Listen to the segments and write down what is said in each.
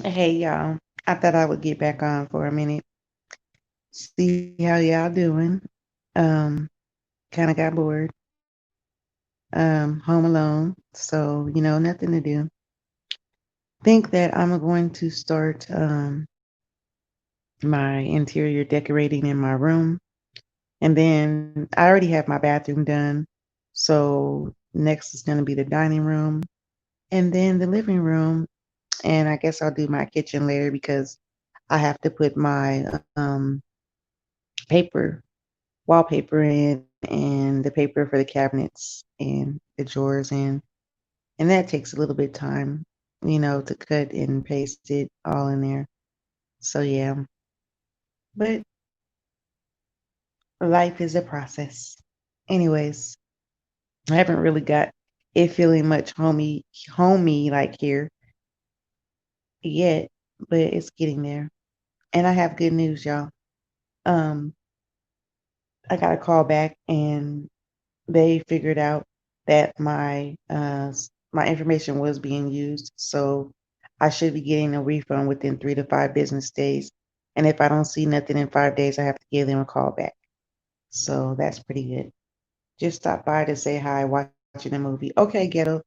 Hey y'all. I thought I would get back on for a minute, see how y'all doing. Um, kind of got bored. Home alone, so nothing to do. Think that I'm going to start my interior decorating in my room, and then I already have my bathroom done. So next is going to be the dining room, and then the living room, and I guess I'll do my kitchen later because I have to put my paper wallpaper in and the paper for the cabinets and the drawers in. And that takes a little bit of time, to cut and paste it all in there. So yeah. But life is a process. Anyways, I haven't really got it feeling much homey like here yet, but it's getting there. And I have good news, y'all. Um, I got a call back and they figured out that my information was being used, so I should be getting a refund within 3 to 5 business days. And if I don't see nothing in 5 days, I have to give them a call back. So that's pretty good. Just stop by to say hi, watching a movie. Okay, ghetto.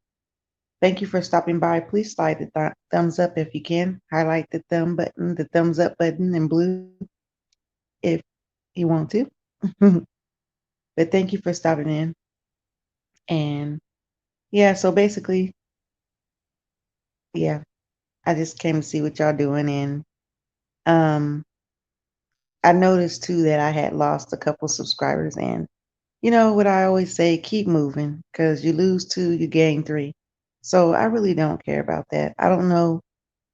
Thank you for stopping by. Please slide the thumbs up if you can. Highlight the the thumbs up button in blue if you want to. But thank you for stopping in. And yeah, so basically, yeah, I just came to see what y'all doing, and um, I noticed too that I had lost a couple subscribers. And you know what I always say: keep moving, because you lose two, you gain three. So I really don't care about that. I don't know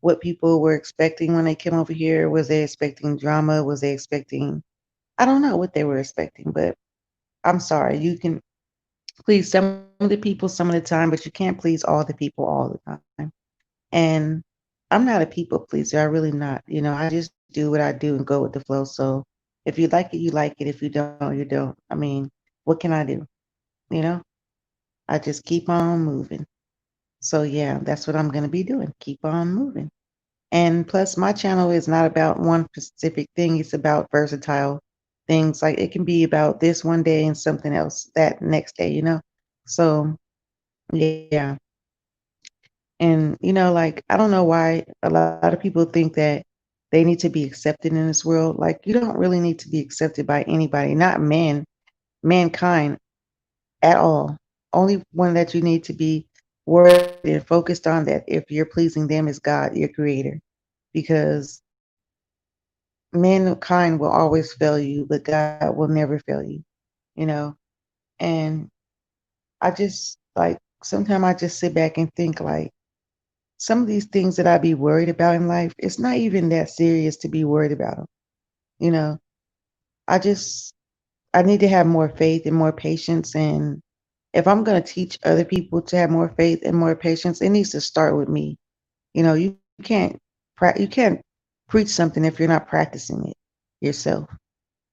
what people were expecting when they came over here. Was they expecting drama? Was they expecting? I don't know what they were expecting, but I'm sorry. You can please some of the people some of the time, but you can't please all the people all the time. And I'm not a people pleaser. I really not. I just do what I do and go with the flow. So if you like it, you like it. If you don't, you don't. I mean, what can I do? You know, I just keep on moving. So yeah, that's what I'm going to be doing. Keep on moving. And plus, my channel is not about one specific thing. It's about versatile things. Like it can be about this one day and something else that next day. So yeah. And like I don't know why a lot of people think that they need to be accepted in this world. Like you don't really need to be accepted by anybody, not mankind at all. Only one that you need to be worried and focused on that if you're pleasing them is God, your creator. Because mankind will always fail you, but God will never fail you. And I just like sometimes I just sit back and think like some of these things that I be worried about in life, it's not even that serious to be worried about them. You know, I just, I need to have more faith and more patience. And if I'm going to teach other people to have more faith and more patience, it needs to start with me. You can't, you can't preach something if you're not practicing it yourself.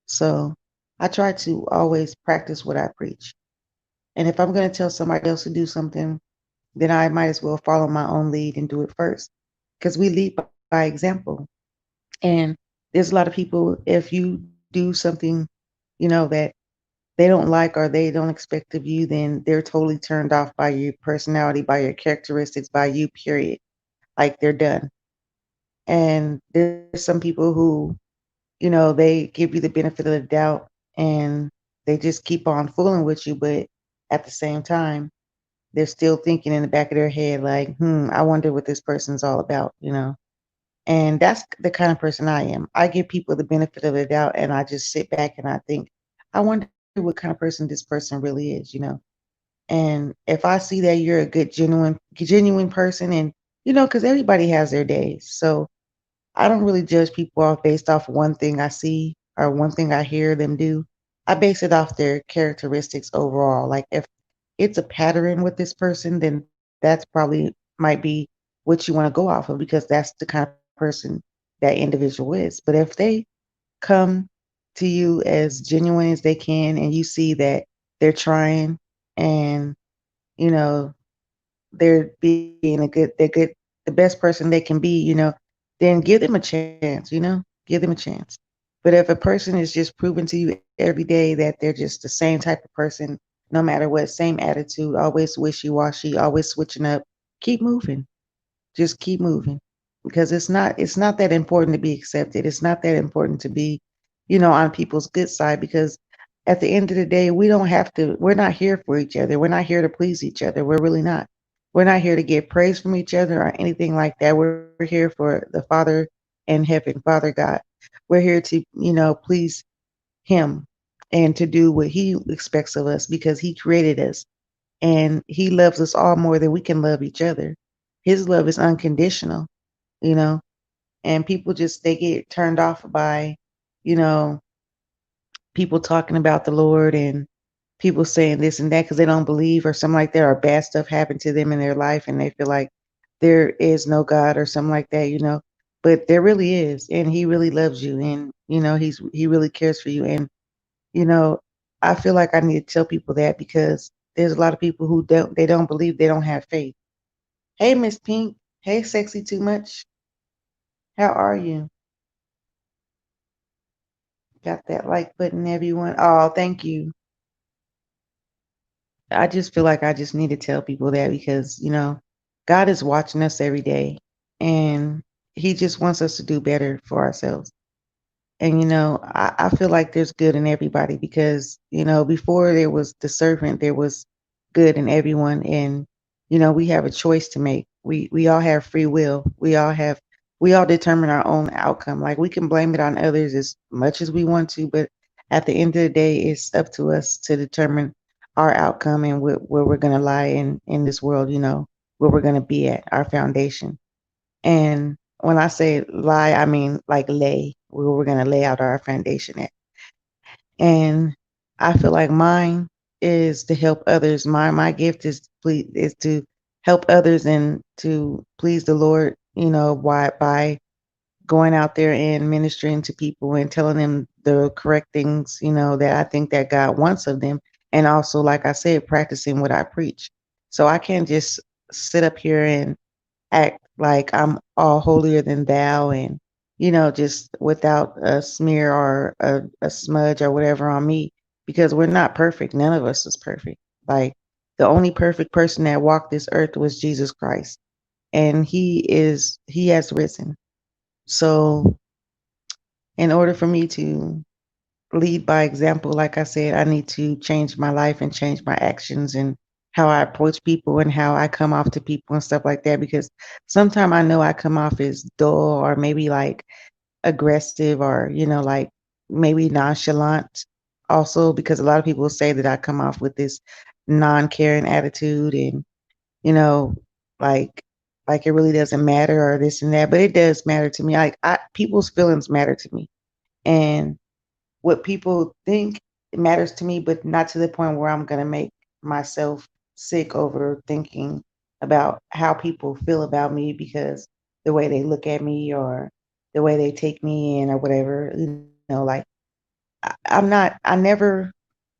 So I try to always practice what I preach. And if I'm going to tell somebody else to do something, then I might as well follow my own lead and do it first. Because we lead by example. And there's a lot of people, if you do something, that they don't like or they don't expect of you, then they're totally turned off by your personality, by your characteristics, by you, period. Like they're done. And there's some people who, they give you the benefit of the doubt and they just keep on fooling with you. But at the same time, they're still thinking in the back of their head, like, I wonder what this person's all about. And that's the kind of person I am. I give people the benefit of the doubt and I just sit back and I think, I wonder what kind of person this person really is. And if I see that you're a good, genuine person and, because everybody has their days. So I don't really judge people off based off one thing I see or one thing I hear them do. I base it off their characteristics overall. Like if it's a pattern with this person, then that's probably might be what you want to go off of because that's the kind of person that individual is. But if they come to you as genuine as they can and you see that they're trying and you know they're being they're good the best person they can be, then give them a chance, give them a chance. But if a person is just proving to you every day that they're just the same type of person, no matter what, same attitude, always wishy washy, always switching up, keep moving. Just keep moving. Because it's not that important to be accepted. It's not that important to be, on people's good side because at the end of the day, we're not here for each other. We're not here to please each other. We're really not. We're not here to get praise from each other or anything like that. We're here for the Father in heaven, Father God. We're here to, please him and to do what he expects of us because he created us and he loves us all more than we can love each other. His love is unconditional, you know, and people just they get turned off by, you know, people talking about the Lord and people saying this and that because they don't believe or something like that or bad stuff happened to them in their life and they feel like there is no God or something like that. But there really is, and he really loves you and he really cares for you. And you know, I feel like I need to tell people that because there's a lot of people who don't believe, they don't have faith. Hey, Miss Pink. Hey, Sexy Too Much. How are you? Got that like button, everyone. Oh, thank you. I just feel like I just need to tell people that because, God is watching us every day and he just wants us to do better for ourselves. And I feel like there's good in everybody because, before there was the servant, there was good in everyone. And, we have a choice to make. We all have free will. We all determine our own outcome. Like we can blame it on others as much as we want to, but at the end of the day, it's up to us to determine our outcome and where we're gonna lie in this world, where we're gonna be at, our foundation. And when I say lie, I mean like lay, where we're going to lay out our foundation at. And I feel like mine is to help others. My gift is to help others and to please the Lord, by going out there and ministering to people and telling them the correct things, that I think that God wants of them. And also, like I said, practicing what I preach. So I can't just sit up here and act like I'm all holier than thou and, just without a smear or a smudge or whatever on me because we're not perfect. None of us is perfect. Like the only perfect person that walked this earth was Jesus Christ. And he has risen. So in order for me to lead by example, like I said, I need to change my life and change my actions and how I approach people and how I come off to people and stuff like that. Because sometimes I know I come off as dull or maybe like aggressive or, like maybe nonchalant also because a lot of people say that I come off with this non-caring attitude and, you know, like like it really doesn't matter or this and that, but it does matter to me. Like people's feelings matter to me. And what people think matters to me, but not to the point where I'm going to make myself sick over thinking about how people feel about me because the way they look at me or the way they take me in or whatever, like I never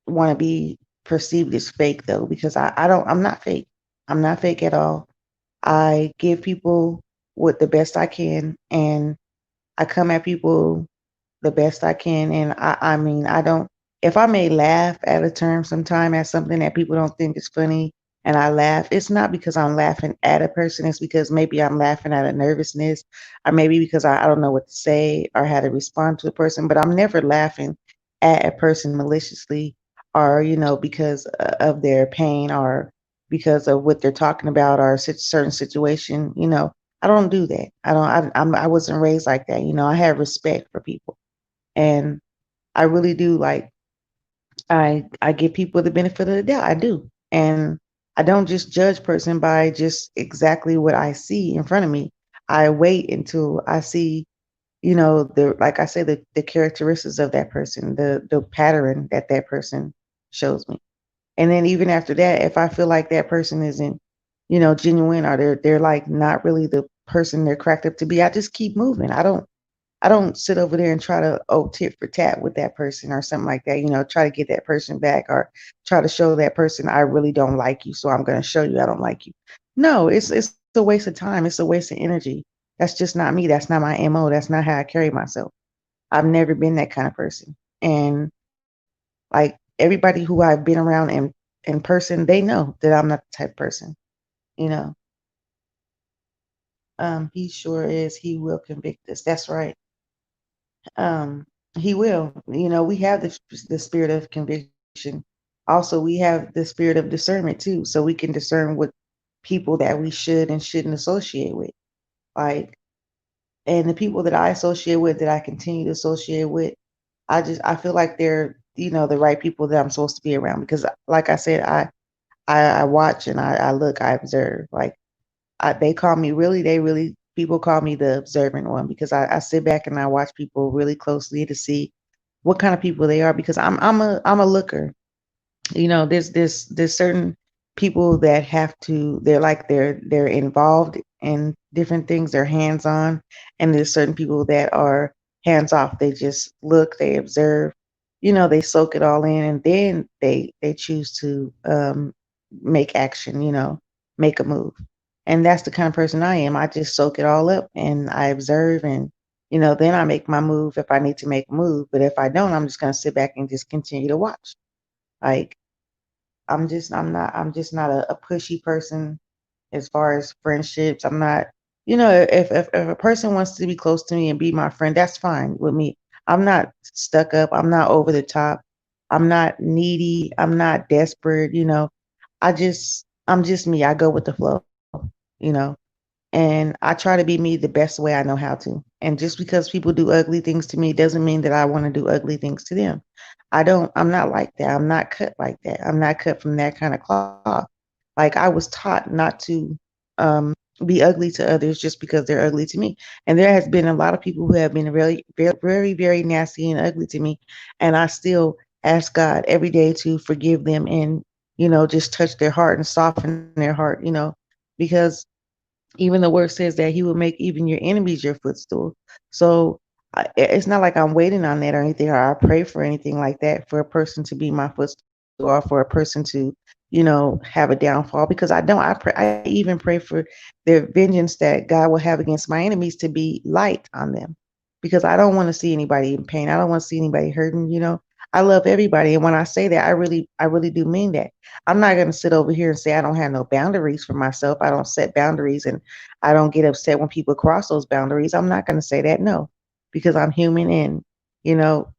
want to be perceived as fake though, because I'm not fake. I'm not fake at all. I give people what the best I can and I come at people the best I can. And I mean, I don't, if I may laugh at a term sometime at something that people don't think is funny and I laugh, it's not because I'm laughing at a person. It's because maybe I'm laughing at a nervousness or maybe because I don't know what to say or how to respond to a person, but I'm never laughing at a person maliciously or, because of their pain or because of what they're talking about or a certain situation, I don't do that. I wasn't raised like that. I have respect for people. And I really do like I give people the benefit of the doubt. I do. And I don't just judge person by just exactly what I see in front of me. I wait until I see, the like I said, the characteristics of that person, the pattern that that person shows me. And then even after that, if I feel like that person isn't, genuine or they're like not really the person they're cracked up to be, I just keep moving. I don't sit over there and try to tit for tat with that person or something like that. Try to get that person back or try to show that person I really don't like you, so I'm going to show you I don't like you. No, it's a waste of time. It's a waste of energy. That's just not me. That's not my MO. That's not how I carry myself. I've never been that kind of person. And like everybody who I've been around in person, they know that I'm not the type of person, you know. He sure is. He will convict us. That's right. Um, he will. You know, we have the spirit of conviction. Also, we have the spirit of discernment too, so we can discern what people that we should and shouldn't associate with. Like, and the people that I associate with, that I continue to associate with, I feel like they're, the right people that I'm supposed to be around, because like I said, I watch and I look, I observe. Like, they call me, really, they really, people call me the observant one, because I sit back and I watch people really closely to see what kind of people they are, because I'm a looker. There's certain people that they're involved in different things, they're hands on, and there's certain people that are hands off. They just look, they observe, they soak it all in, and then they choose to make action, make a move. And that's the kind of person I am. I just soak it all up and I observe, and then I make my move if I need to make a move. But if I don't, I'm just going to sit back and just continue to watch. Like, I'm just not a pushy person as far as friendships. I'm not, if a person wants to be close to me and be my friend, that's fine with me. I'm not stuck up. I'm not over the top. I'm not needy. I'm not desperate. I'm just me. I go with the flow, you know, and I try to be me the best way I know how to. And just because people do ugly things to me doesn't mean that I want to do ugly things to them. I'm not like that. I'm not cut like that. I'm not cut from that kind of cloth. Like, I was taught not to um, be ugly to others just because they're ugly to me. And there has been a lot of people who have been really, very, very, very nasty and ugly to me. And I still ask God every day to forgive them and, just touch their heart and soften their heart, because even the word says that he will make even your enemies your footstool. So it's not like I'm waiting on that or anything, or I pray for anything like that for a person to be my footstool, or for a person to, have a downfall, because I don't. I even pray for the vengeance that God will have against my enemies to be light on them, because I don't want to see anybody in pain. I don't want to see anybody hurting. I love everybody, and when I say that, I really do mean that. I'm not going to sit over here and say I don't have no boundaries for myself. I don't set boundaries, and I don't get upset when people cross those boundaries. I'm not going to say that, no, because I'm human, and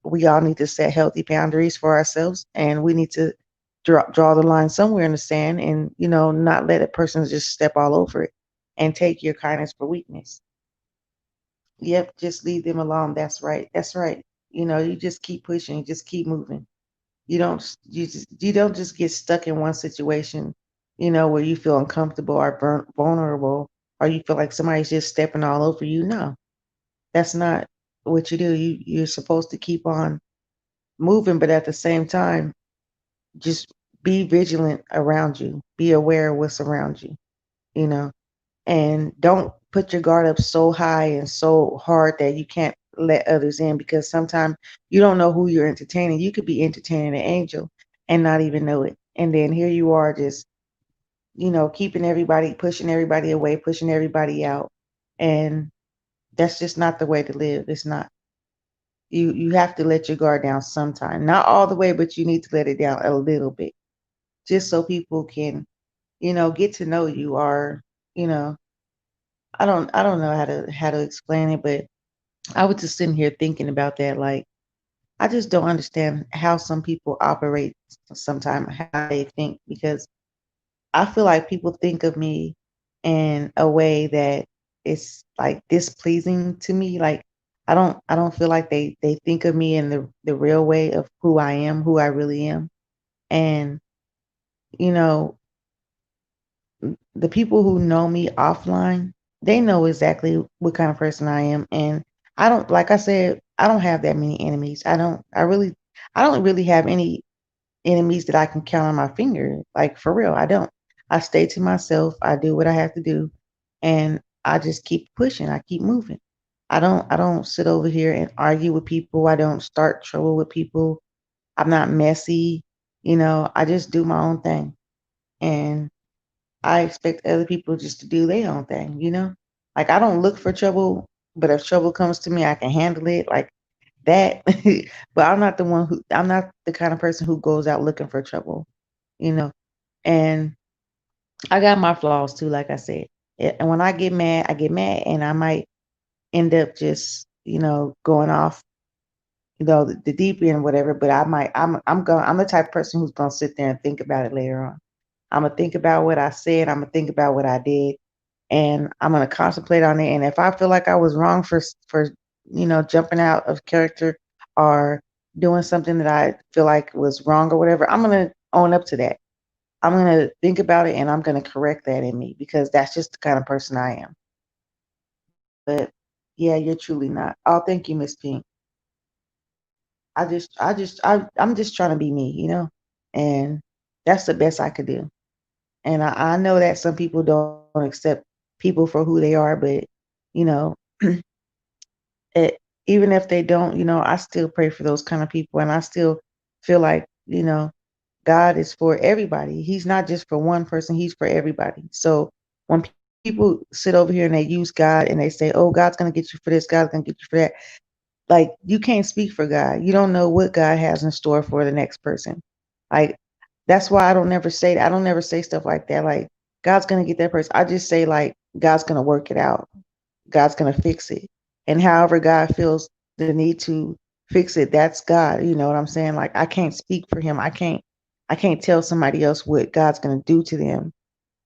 we all need to set healthy boundaries for ourselves, and we need to draw the line somewhere in the sand, and not let a person just step all over it and take your kindness for weakness. Yep, just leave them alone. That's right. That's right. You just keep pushing, you just keep moving. You don't just get stuck in one situation, where you feel uncomfortable or vulnerable, or you feel like somebody's just stepping all over you. No, that's not what you do. You're supposed to keep on moving, but at the same time, just be vigilant around you. Be aware of what's around you, you know, and don't put your guard up so high and so hard that you can't let others in, because sometimes you don't know who you're entertaining. You could be entertaining an angel and not even know it. And then here you are, just, keeping everybody, pushing everybody away, pushing everybody out. And that's just not the way to live. It's not. You have to let your guard down sometime. Not all the way, but you need to let it down a little bit, just so people can, get to know you, or, you know, I don't know how to explain it, but I was just sitting here thinking about that. Like, I just don't understand how some people operate sometimes, how they think, because I feel like people think of me in a way that is like displeasing to me. Like, I don't feel like they think of me in the real way of who I am, who I really am. And, you know, the people who know me offline, they know exactly what kind of person I am. And I don't, like I said, I don't have that many enemies. I don't really have any enemies that I can count on my finger. Like, for real, I don't. I stay to myself. I do what I have to do, and I just keep pushing. I keep moving. I don't sit over here and argue with people. I don't start trouble with people. I'm not messy. I just do my own thing. And I expect other people just to do their own thing. Like I don't look for trouble, but if trouble comes to me, I can handle it like that. But I'm not the kind of person who goes out looking for trouble, you know. And I got my flaws too, like I said. And when I get mad, and I might end up just, going off, the deep end, whatever. But I'm the type of person who's gonna sit there and think about it later on. I'm gonna think about what I said. I'm gonna think about what I did, and I'm gonna contemplate on it. And if I feel like I was wrong for jumping out of character or doing something that I feel like was wrong or whatever, I'm gonna own up to that. I'm gonna think about it and I'm gonna correct that in me because that's just the kind of person I am. But yeah, you're truly not. Oh, thank you, Miss Pink. I'm just trying to be me, and that's the best I could do. And I know that some people don't accept people for who they are, but you know, it, even if they don't, I still pray for those kind of people, and I still feel like, God is for everybody. He's not just for one person, he's for everybody. So when people sit over here and they use God and they say, "Oh, God's going to get you for this, God's going to get you for that." Like you can't speak for God. You don't know what God has in store for the next person. Like that's why I don't never say stuff like that. Like God's going to get that person. I just say like God's going to work it out. God's going to fix it. And however God feels the need to fix it, that's God. You know what I'm saying? Like I can't speak for him. I can't tell somebody else what God's going to do to them.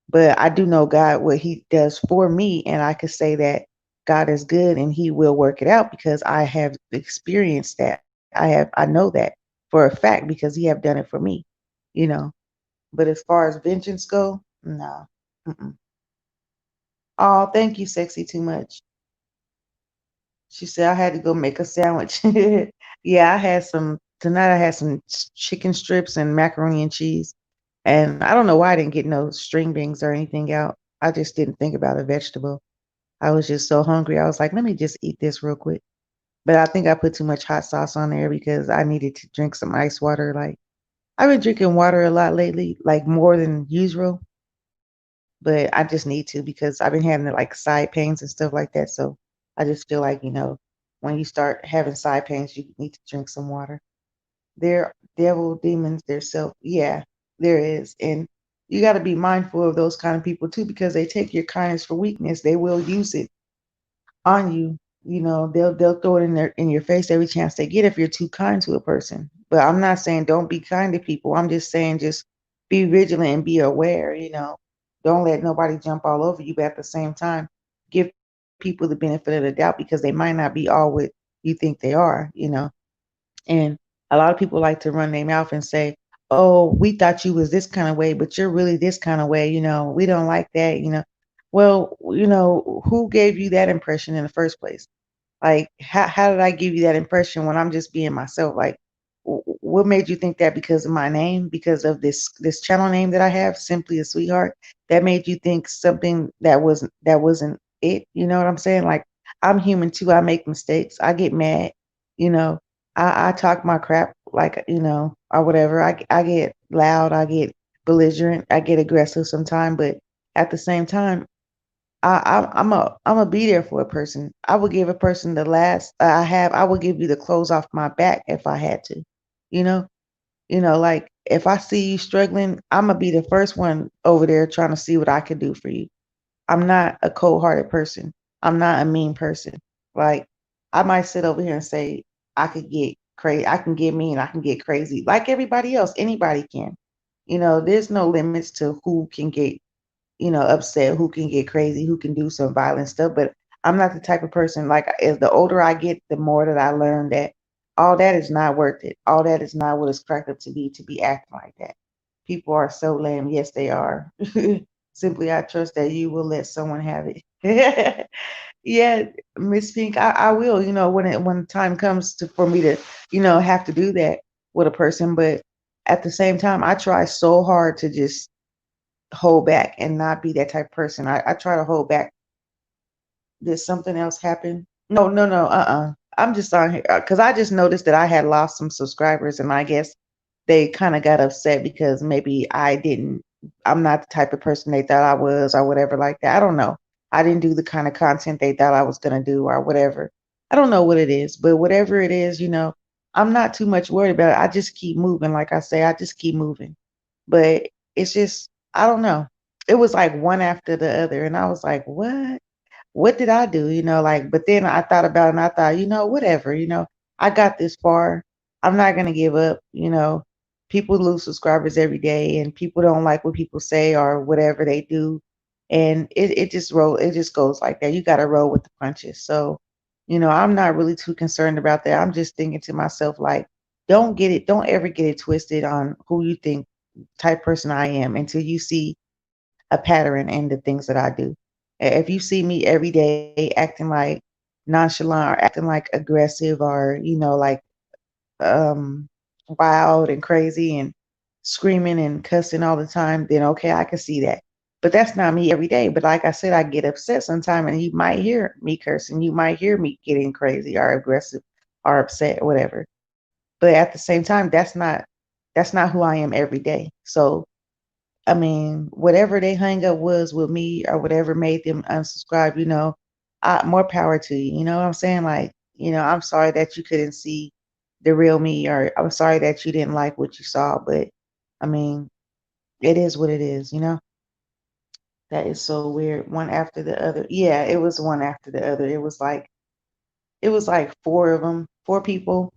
But I do know God what he does for me, and I could say that God is good and he will work it out because I have experienced that. I know that for a fact because he have done it for me, you know. But as far as vengeance go, no. Mm-mm. Oh, thank you, sexy too much. She said I had to go make a sandwich. Yeah, I had some tonight. I had some chicken strips and macaroni and cheese, and I don't know why I didn't get no string beans or anything out. I just didn't think about a vegetable. I was just so hungry. I was like, let me just eat this real quick. But I think I put too much hot sauce on there because I needed to drink some ice water. Like I've been drinking water a lot lately, like more than usual. But I just need to because I've been having like side pains and stuff like that. So I just feel like, when you start having side pains, you need to drink some water. They're devil, demons, they're self. Yeah, there is. And you got to be mindful of those kind of people too because they take your kindness for weakness. They will use it on you. They'll throw it in your face every chance they get if you're too kind to a person. But I'm not saying don't be kind to people. I'm just saying just be vigilant and be aware. Don't let nobody jump all over you. But at the same time, give people the benefit of the doubt because they might not be all what you think they are. And a lot of people like to run their mouth and say, "Oh, we thought you was this kind of way, but you're really this kind of way. We don't like that. Well, who gave you that impression in the first place? Like, how did I give you that impression when I'm just being myself? Like, what made you think that because of my name, because of this channel name that I have, Simply a Sweetheart, that made you think something that wasn't it? You know what I'm saying? Like, I'm human too. I make mistakes. I get mad. You know, I talk my crap, like or whatever. I get loud. I get belligerent. I get aggressive sometimes, but at the same time, I'm a be there for a person. I would give a person the last I have. I would give you the clothes off my back if I had to. You know, like if I see you struggling, I'm gonna be the first one over there trying to see what I can do for you. I'm not a cold-hearted person. I'm not a mean person. Like I might sit over here and say I could get crazy. I can get mean. I can get crazy like everybody else. Anybody can. There's no limits to who can get upset, who can get crazy, who can do some violent stuff. But I'm not the type of person like as the older I get, the more that I learn that all that is not worth it. All that is not what it's cracked up to be acting like that. People are so lame. Yes, they are. Simply, I trust that you will let someone have it. Yeah, Miss Pink, I will. When the time comes for me to, have to do that with a person. But at the same time, I try so hard to just hold back and not be that type of person. I try to hold back. Did something else happen? No, no, no. I'm just on here because I just noticed that I had lost some subscribers, and I guess they kind of got upset because maybe I'm not the type of person they thought I was or whatever like that. I don't know. I didn't do the kind of content they thought I was gonna do or whatever. I don't know what it is, but whatever it is, I'm not too much worried about it. I just keep moving. Like I say, I just keep moving. But it's just, I don't know. It was like one after the other. And I was like, what did I do? Like, but then I thought about it and I thought, whatever, I got this far. I'm not gonna give up. People lose subscribers every day and people don't like what people say or whatever they do. And it just goes like that. You gotta roll with the punches. So, I'm not really too concerned about that. I'm just thinking to myself, like, don't ever get it twisted on who you think type person I am until you see a pattern in the things that I do. If you see me every day acting like nonchalant or acting like aggressive or, like um wild and crazy and screaming and cussing all the time, then okay, I can see that. But that's not me every day. But like I said, I get upset sometimes and you might hear me cursing, you might hear me getting crazy or aggressive or upset or whatever. But at the same time, that's not who I am every day. So I mean, whatever they hang up was with me or whatever made them unsubscribe, more power to you. You know what I'm saying? Like, I'm sorry that you couldn't see the real me, or I'm sorry that you didn't like what you saw, but I mean, it is what it is. That is so weird. One after the other. Yeah, it was one after the other. It was like four of them, four people,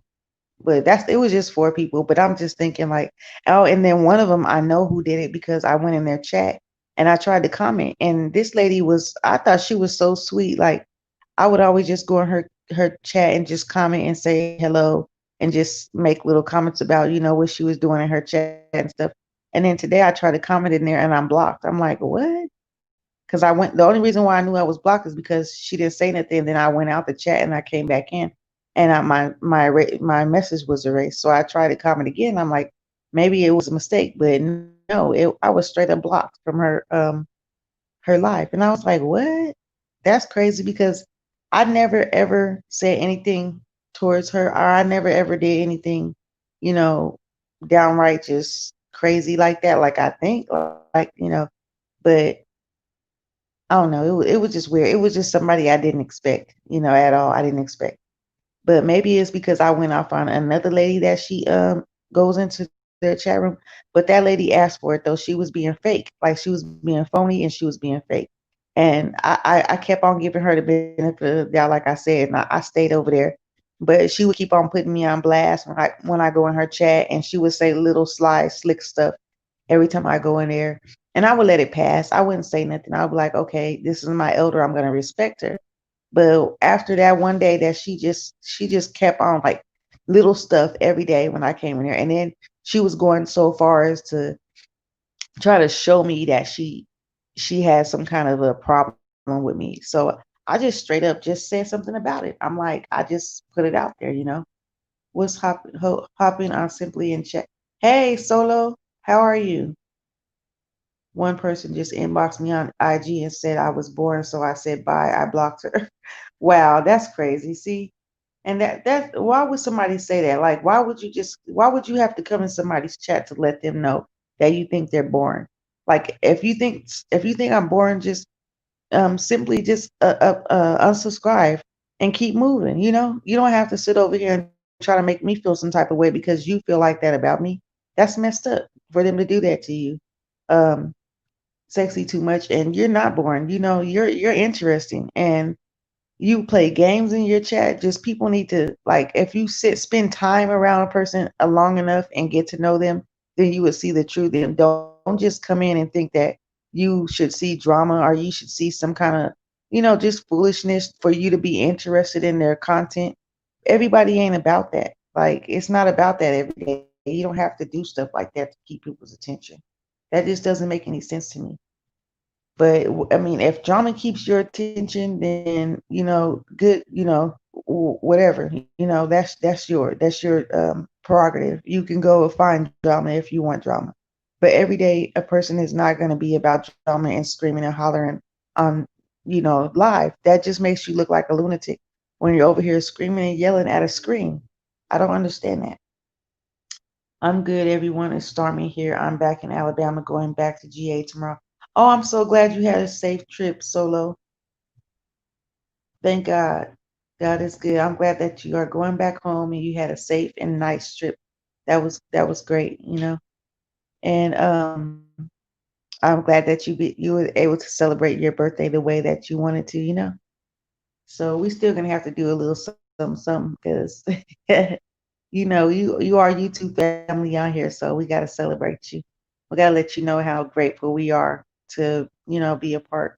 but it was just four people. But I'm just thinking like, oh, and then one of them I know who did it because I went in their chat and I tried to comment. And this lady I thought she was so sweet. Like I would always just go in her chat and just comment and say hello and just make little comments about, what she was doing in her chat and stuff. And then today I tried to comment in there and I'm blocked. I'm like, what? Because the only reason why I knew I was blocked is because she didn't say nothing. Then I went out the chat and I came back in, and my message was erased. So I tried to comment again. I'm like, maybe it was a mistake, but no, I was straight up blocked from her life, and I was like, what? That's crazy because I never ever said anything towards her, or I never ever did anything, you know, downright just crazy like that. Like I think, but I don't know. It was just weird. It was just somebody I didn't expect, at all. I didn't expect. But maybe it's because I went off on another lady that she goes into their chat room. But that lady asked for it though. She was being fake. Like she was being phony and she was being fake. And I kept on giving her the benefit of the doubt, like I said, and I stayed over there. But she would keep on putting me on blast when I go in her chat, and she would say little sly, slick stuff every time I go in there. And I would let it pass. I wouldn't say nothing. I would be like, okay, this is my elder. I'm gonna respect her. But after that one day that she just kept on like little stuff every day when I came in there. And then she was going so far as to try to show me that she had some kind of a problem with me. So I just straight up just said something about it. I'm like, I just put it out there. What's hopping on simply in chat. Hey Solo, how are you? One person just inboxed me on IG and said I was boring, so I said bye. I blocked her. Wow, that's crazy. See, and that why would somebody say that? Like, why would you have to come in somebody's chat to let them know that you think they're boring? Like, if you think I'm boring, just simply just unsubscribe and keep moving. You don't have to sit over here and try to make me feel some type of way because you feel like that about me. That's messed up for them to do that to you. Um, Sexy too much, and you're not boring. You're interesting, and you play games in your chat. Just people need to, like, if you spend time around a person long enough and get to know them, then you would see the truth in them. Don't just come in and think that you should see drama or you should see some kind of, just foolishness for you to be interested in their content. Everybody ain't about that. Like, it's not about that every day. You don't have to do stuff like that to keep people's attention. That just doesn't make any sense to me. But I mean, if drama keeps your attention, then good. Whatever. That's your prerogative. You can go and find drama if you want drama. But every day, a person is not going to be about drama and screaming and hollering on live. That just makes you look like a lunatic when you're over here screaming and yelling at a screen. I don't understand that. I'm good, everyone. It's Stormy here. I'm back in Alabama, going back to GA tomorrow. Oh, I'm so glad you had a safe trip, Solo. Thank God. God is good. I'm glad that you are going back home and you had a safe and nice trip. That was great, And I'm glad that you were able to celebrate your birthday the way that you wanted to. So we still gonna have to do a little something because you are YouTube family out here, so we gotta celebrate you. We gotta let you know how grateful we are to be a part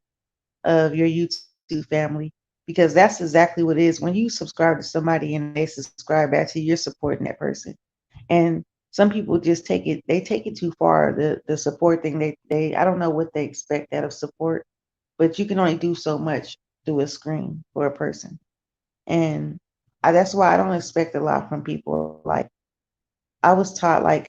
of your YouTube family because that's exactly what it is. When you subscribe to somebody and they subscribe back to you, you're supporting that person. And some people just take it too far. The support thing, they I don't know what they expect out of support, but you can only do so much through a screen for a person. And that's why I don't expect a lot from people. Like I was taught, like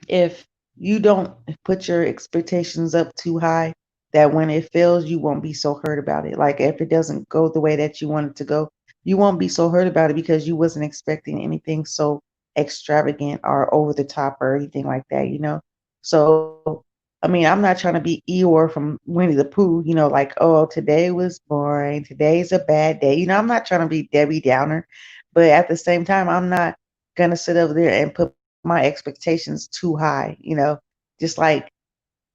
if you don't put your expectations up too high, that when it fails, you won't be so hurt about it. Like if it doesn't go the way that you want it to go, you won't be so hurt about it because you wasn't expecting anything so extravagant or over the top or anything like that. So I mean, I'm not trying to be Eeyore from Winnie the Pooh, like, oh, today was boring, today's a bad day. I'm not trying to be Debbie Downer, but at the same time, I'm not gonna sit over there and put my expectations too high. Just like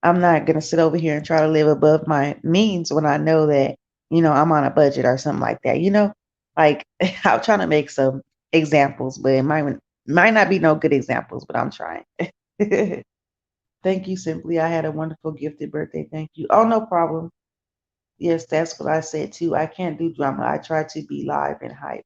I'm not gonna sit over here and try to live above my means when I know that, I'm on a budget or something like that. Like I'm trying to make some examples, but it might not be no good examples, but I'm trying. Thank you, Simply. I had a wonderful gifted birthday. Thank you. Oh, no problem. Yes, that's what I said too. I can't do drama. I try to be live and hype.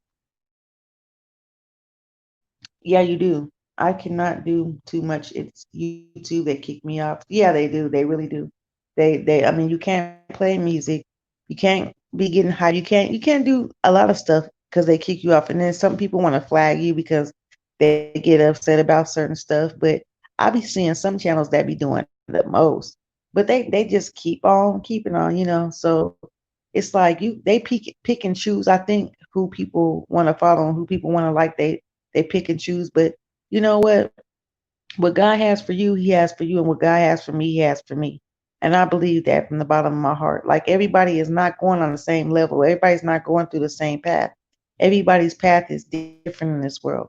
Yeah, you do. I cannot do too much. It's YouTube that kick me off. Yeah, they do. They really do. I mean, you can't play music. You can't be getting high. You can't do a lot of stuff because they kick you off. And then some people want to flag you because they get upset about certain stuff. But I be seeing some channels that be doing the most. But they just keep on keeping on. So it's like they pick and choose. I think who people want to follow and who people want to like. They pick and choose. But you know what God has for you, He has for you, and what God has for me, He has for me. And I believe that from the bottom of my heart. Like everybody is not going on the same level. Everybody's not going through the same path. Everybody's path is different in this world.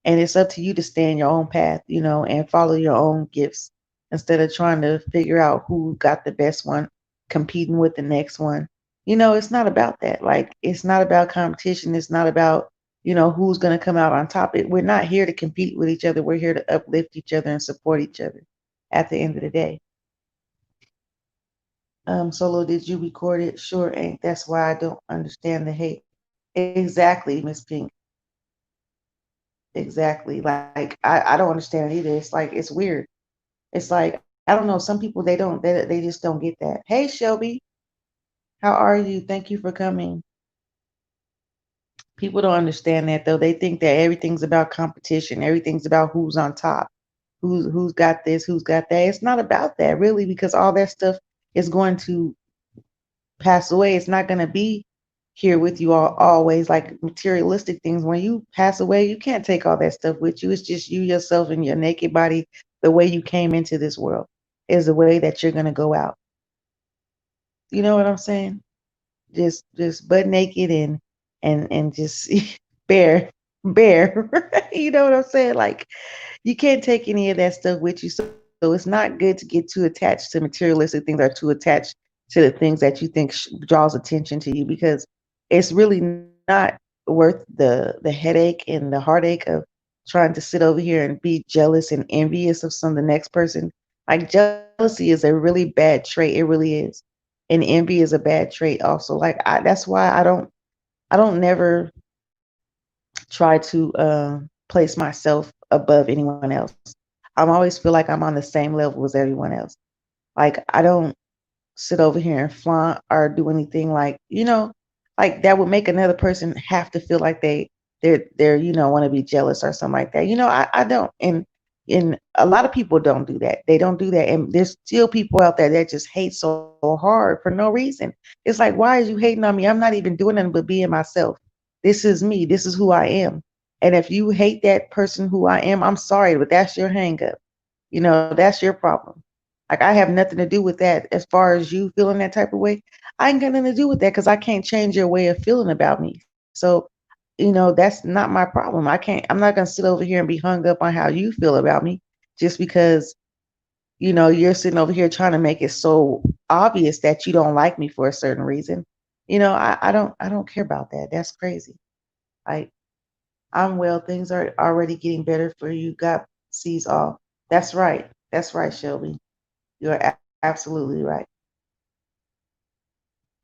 And it's up to you to stay in your own path, and follow your own gifts instead of trying to figure out who got the best one, competing with the next one. It's not about that. Like, it's not about competition. It's not about, who's going to come out on top. We're not here to compete with each other. We're here to uplift each other and support each other at the end of the day. Solo, did you record it? Sure ain't. That's why I don't understand the hate. Exactly, Miss Pink. Exactly. Like I don't understand it either. It's like it's weird. It's like I don't know. Some people they just don't get that. Hey Shelby, how are you? Thank you for coming. People don't understand that though. They think that everything's about competition. Everything's about who's on top, who's got this, who's got that. It's not about that really because all that stuff is going to pass away. It's not going to be here with you all always like materialistic things. When you pass away, you can't take all that stuff with you. It's just you yourself and your naked body. The way you came into this world is the way that you're going to go out. You know what I'm saying? Just butt naked and just bare. You know what I'm saying? Like you can't take any of that stuff with you. So it's not good to get too attached to materialistic things or too attached to the things that you think draws attention to you because it's really not worth the headache and the heartache of trying to sit over here and be jealous and envious of the next person. Like jealousy is a really bad trait. It really is. And envy is a bad trait also. Like that's why I don't never try to place myself above anyone else. I always feel like I'm on the same level as everyone else. Like I don't sit over here and flaunt or do anything like that would make another person have to feel like they're want to be jealous or something like that. I don't and a lot of people don't do that. They don't do that. And there's still people out there that just hate so hard for no reason. It's like, why is you hating on me? I'm not even doing nothing but being myself. This is me. This is who I am. And if you hate that person who I am, I'm sorry, but that's your hang up. That's your problem. Like I have nothing to do with that. As far as you feeling that type of way, I ain't got nothing to do with that because I can't change your way of feeling about me. So, that's not my problem. I'm not gonna sit over here and be hung up on how you feel about me just because you're sitting over here trying to make it so obvious that you don't like me for a certain reason. I don't care about that. That's crazy. Like I'm well. Things are already getting better for you. God sees all. That's right. That's right, Shelby. You're absolutely right.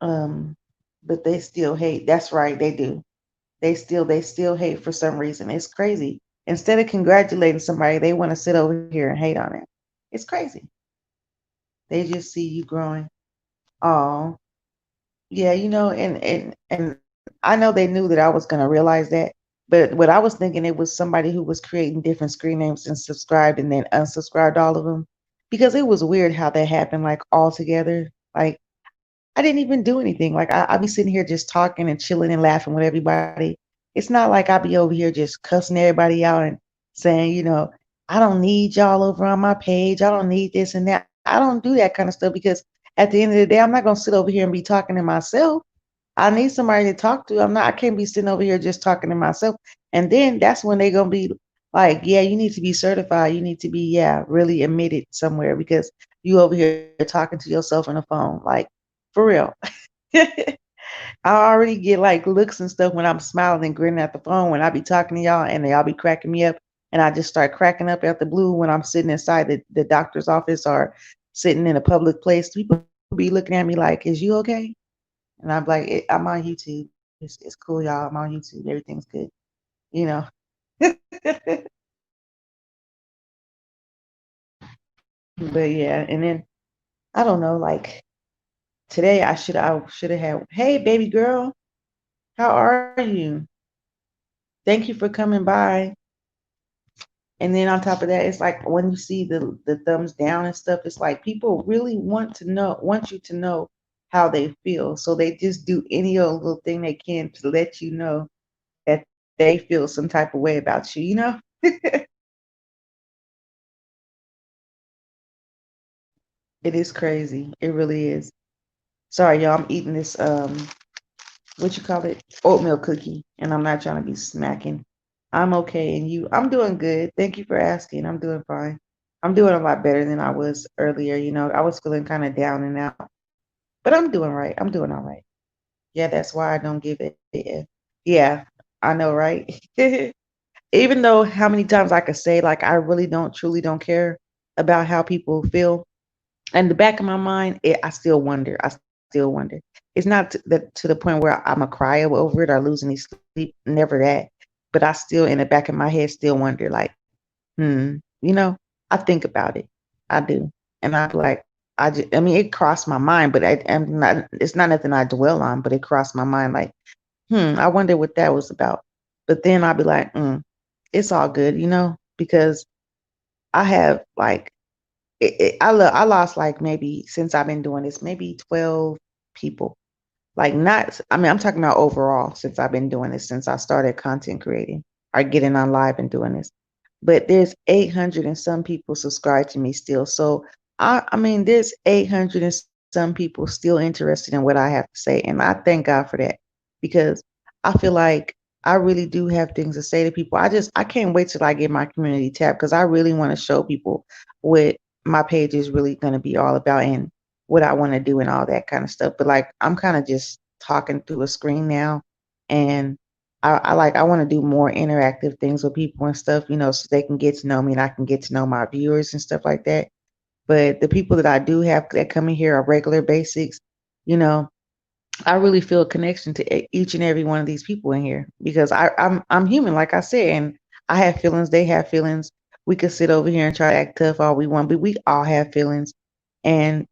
Um, but they still hate. That's right. They do. They still hate for some reason. It's crazy. Instead of congratulating somebody, they want to sit over here and hate on it. It's crazy. They just see you growing. Oh, yeah, and I know they knew that I was gonna realize that, but what I was thinking it was somebody who was creating different screen names and subscribed and then unsubscribed all of them because it was weird how that happened like all together. Like I didn't even do anything. Like I be sitting here just talking and chilling and laughing with everybody. It's not like I be over here just cussing everybody out and saying, I don't need y'all over on my page. I don't need this and that. I don't do that kind of stuff because at the end of the day, I'm not gonna sit over here and be talking to myself. I need somebody to talk to. I can't be sitting over here just talking to myself. And then that's when they're gonna be like, yeah, you need to be certified. You need to be, yeah, really admitted somewhere because you over here talking to yourself on the phone. Like, for real. I already get like looks and stuff when I'm smiling and grinning at the phone when I be talking to y'all and y'all be cracking me up. And I just start cracking up at the blue when I'm sitting inside the doctor's office or sitting in a public place. People be looking at me like, is you okay? And I'm like, I'm on YouTube. It's cool, y'all. I'm on YouTube. Everything's good. You know. But yeah, and then I don't know, like today I should have had, hey baby girl, how are you? Thank you for coming by. And then on top of that, it's like when you see the thumbs down and stuff, it's like people really want you to know how they feel. So they just do any old little thing they can to let you know that they feel some type of way about you. It is crazy. It really is. Sorry, y'all. I'm eating this what you call it? Oatmeal cookie. And I'm not trying to be smacking. I'm okay. And you? I'm doing good. Thank you for asking. I'm doing fine. I'm doing a lot better than I was earlier. I was feeling kind of down and out. But I'm doing right. I'm doing all right. Yeah, that's why I don't give it. Yeah, I know, right? Even though how many times I could say like I really don't truly don't care about how people feel, in the back of my mind, I still wonder. I still wonder. It's not to the point where I'm a cry over it or losing any sleep. Never that. But I still, in the back of my head, still wonder, like, I think about it. I do, and I'm like, I mean, it crossed my mind, but I'm not. It's not nothing I dwell on, but it crossed my mind, like, I wonder what that was about. But then I'll be like, it's all good, because I have like I lost like maybe since I've been doing this, maybe 12 people. Like not, I mean, I'm talking about overall since I've been doing this, since I started content creating or getting on live and doing this. But there's 800 and some people subscribe to me still. So I mean, there's 800 and some people still interested in what I have to say. And I thank God for that because I feel like I really do have things to say to people. I can't wait till I get my community tab because I really want to show people what my page is really going to be all about and what I want to do and all that kind of stuff. But like, I'm kind of just talking through a screen now. And I want to do more interactive things with people and stuff, so they can get to know me and I can get to know my viewers and stuff like that. But the people that I do have that come in here are regular basics, you know, I really feel a connection to each and every one of these people in here because I'm human, like I said, and I have feelings. They have feelings. We could sit over here and try to act tough all we want, but we all have feelings. And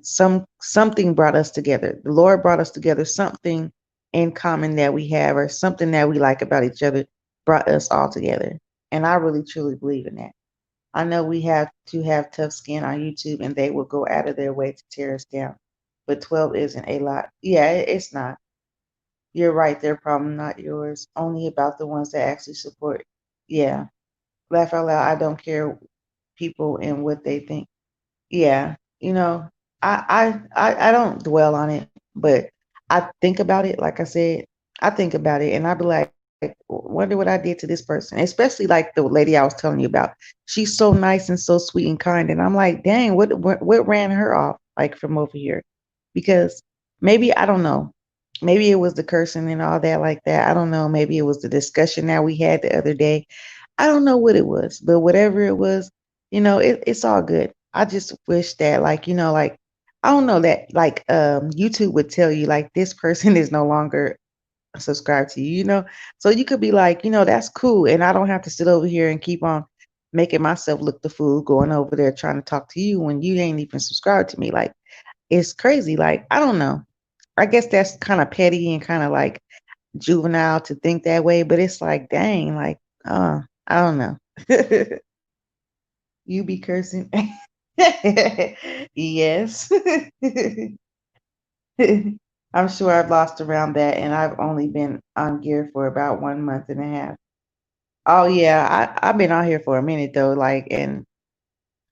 something brought us together. The Lord brought us together. Something in common that we have, or something that we like about each other, brought us all together. And I really truly believe in that. I know we have to have tough skin on YouTube and they will go out of their way to tear us down. But 12 isn't a lot. Yeah, it's not. You're right. Their problem, not yours. Only about the ones that actually support. Yeah. Laugh out loud. I don't care people and what they think. Yeah, you know, I don't dwell on it, but I think about it. Like I said, I think about it, and I be like, wonder what I did to this person, especially like the lady I was telling you about. She's so nice and so sweet and kind, and I'm like, dang, what ran her off like from over here? Because maybe I don't know, maybe it was the cursing and all that like that. I don't know. Maybe it was the discussion that we had the other day. I don't know what it was, but whatever it was, it's all good. I just wish that, like, like, I don't know that, like, YouTube would tell you, like, this person is no longer subscribed to you, So you could be like, that's cool. And I don't have to sit over here and keep on making myself look the fool going over there trying to talk to you when you ain't even subscribed to me. Like, it's crazy. Like, I don't know. I guess that's kind of petty and kind of like juvenile to think that way, but it's like, dang, like, I don't know. You be cursing? Yes. I'm sure I've lost around that, and I've only been on gear for about 1 month and a half. Oh yeah, I've been out here for a minute though, like, and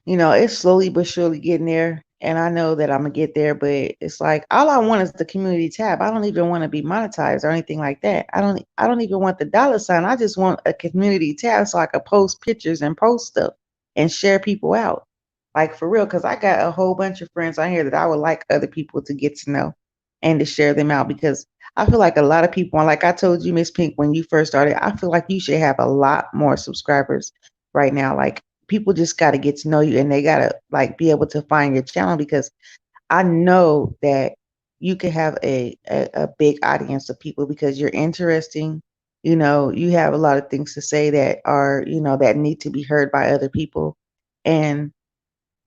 it's slowly but surely getting there. And I know that I'm gonna get there, but it's like all I want is the community tab. I don't even want to be monetized or anything like that. I don't even want the dollar sign. I just want a community tab so I could post pictures and post stuff and share people out. Like for real, because I got a whole bunch of friends on here that I would like other people to get to know and to share them out because I feel like a lot of people, and like I told you, Miss Pink, when you first started, I feel like you should have a lot more subscribers right now. Like people just got to get to know you and they got to like be able to find your channel because I know that you could have a big audience of people because you're interesting. You have a lot of things to say that are, that need to be heard by other people. And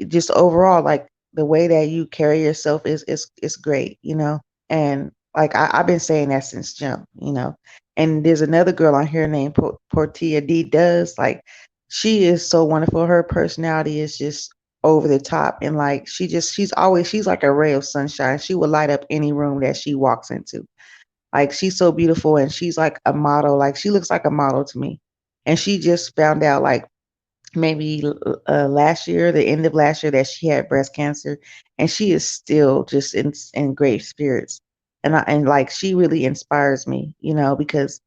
just overall, like the way that you carry yourself is great, And like I've been saying that since jump, And there's another girl on here named Portia D does like she is so wonderful. Her personality is just over the top, and like she's like a ray of sunshine. She will light up any room that she walks into. Like she's so beautiful, and she's like a model. Like she looks like a model to me. And she just found out like maybe last year, the end of last year, that she had breast cancer, and she is still just in great spirits. And like she really inspires me, because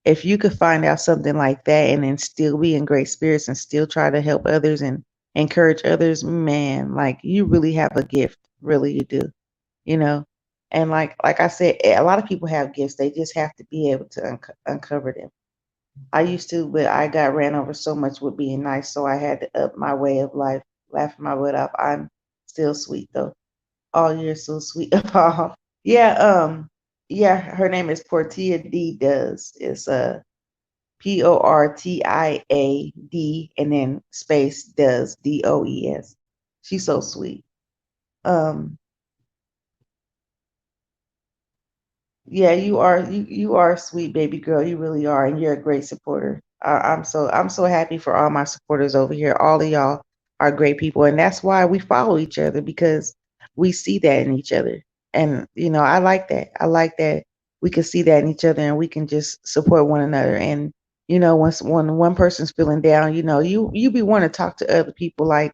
if you could find out something like that and then still be in great spirits and still try to help others and encourage others, man, like you really have a gift, really you do, you know. And like I said, a lot of people have gifts. They just have to be able to uncover them. I used to, but I got ran over so much with being nice, so I had to up my way of life, laughing my butt off. I'm still sweet though. Oh, you're so sweet. Yeah, yeah, her name is Portia D Does. It's Portiad and then space does DOES. She's so sweet. Um, Yeah, you are a sweet baby girl. You really are, and you're a great supporter. I'm so happy for all my supporters over here. All of y'all are great people, and that's why we follow each other because we see that in each other. And I like that. I like that we can see that in each other, and we can just support one another. And once when one person's feeling down, you be wanting to talk to other people like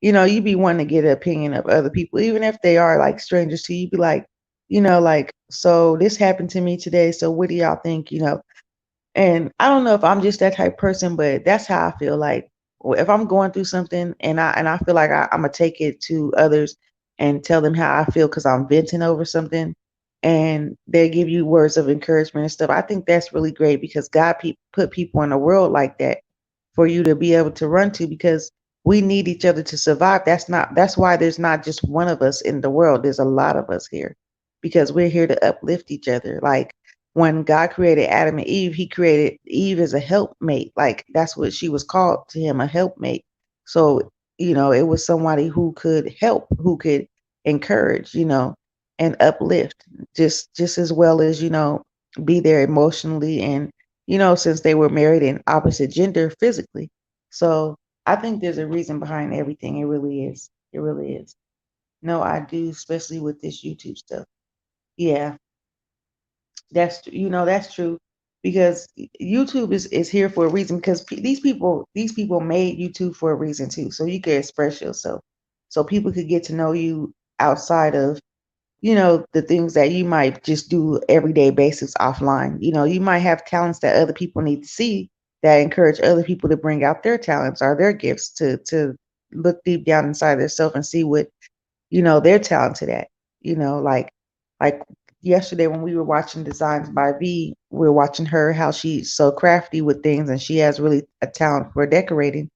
you be wanting to get an opinion of other people, even if they are like strangers to you. Be like, like, so this happened to me today. So what do y'all think? And I don't know if I'm just that type of person, but that's how I feel. Like if I'm going through something and I feel like I'm gonna take it to others and tell them how I feel because I'm venting over something, and they give you words of encouragement and stuff. I think that's really great because God put people in the world like that for you to be able to run to because we need each other to survive. That's why there's not just one of us in the world. There's a lot of us here because we're here to uplift each other. Like when God created Adam and Eve, he created Eve as a helpmate. Like that's what she was called to him, a helpmate. So, it was somebody who could help, who could encourage, and uplift just as well as, be there emotionally and since they were married in opposite gender physically. So I think there's a reason behind everything. It really is. It really is. No, I do, especially with this YouTube stuff. Yeah, that's true because YouTube is here for a reason because these people made YouTube for a reason too, so you can express yourself. so people could get to know you outside of, the things that you might just do everyday basis offline. You might have talents that other people need to see, that encourage other people to bring out their talents or their gifts, to look deep down inside themselves and see what, they're talented at. Like yesterday when we were watching Designs by V, we were watching her, how she's so crafty with things and she has really a talent for decorating.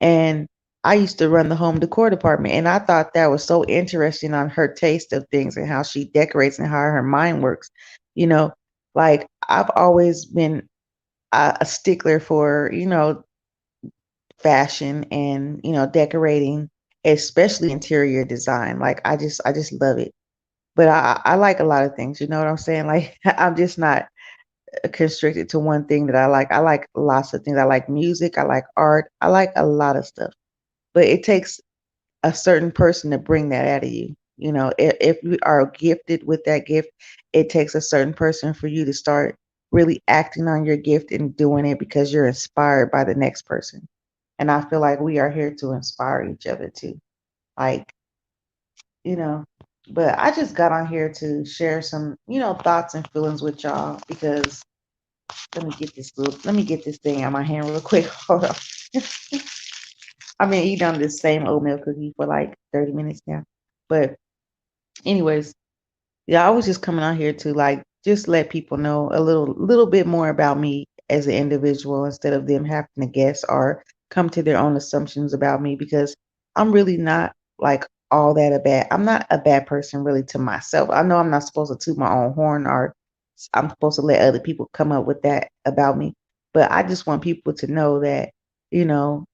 And I used to run the home decor department, and I thought that was so interesting on her taste of things and how she decorates and how her mind works. You know, like I've always been a stickler for, fashion and, decorating, especially interior design. Like I just love it. But I like a lot of things, you know what I'm saying? Like I'm just not constricted to one thing that I like. I like lots of things. I like music, I like art, I like a lot of stuff. But it takes a certain person to bring that out of you. If you are gifted with that gift, it takes a certain person for you to start really acting on your gift and doing it because you're inspired by the next person. And I feel like we are here to inspire each other too. Like, you know, but I just got on here to share some, thoughts and feelings with y'all because let me get this thing out of my hand real quick. Hold on. I've been eating on this same oatmeal cookie for like 30 minutes now. But anyways, yeah, I was just coming out here to like just let people know a little bit more about me as an individual instead of them having to guess or come to their own assumptions about me, because I'm really not like all that a bad. I'm not a bad person really to myself. I know I'm not supposed to toot my own horn, or I'm supposed to let other people come up with that about me, but I just want people to know that, you know,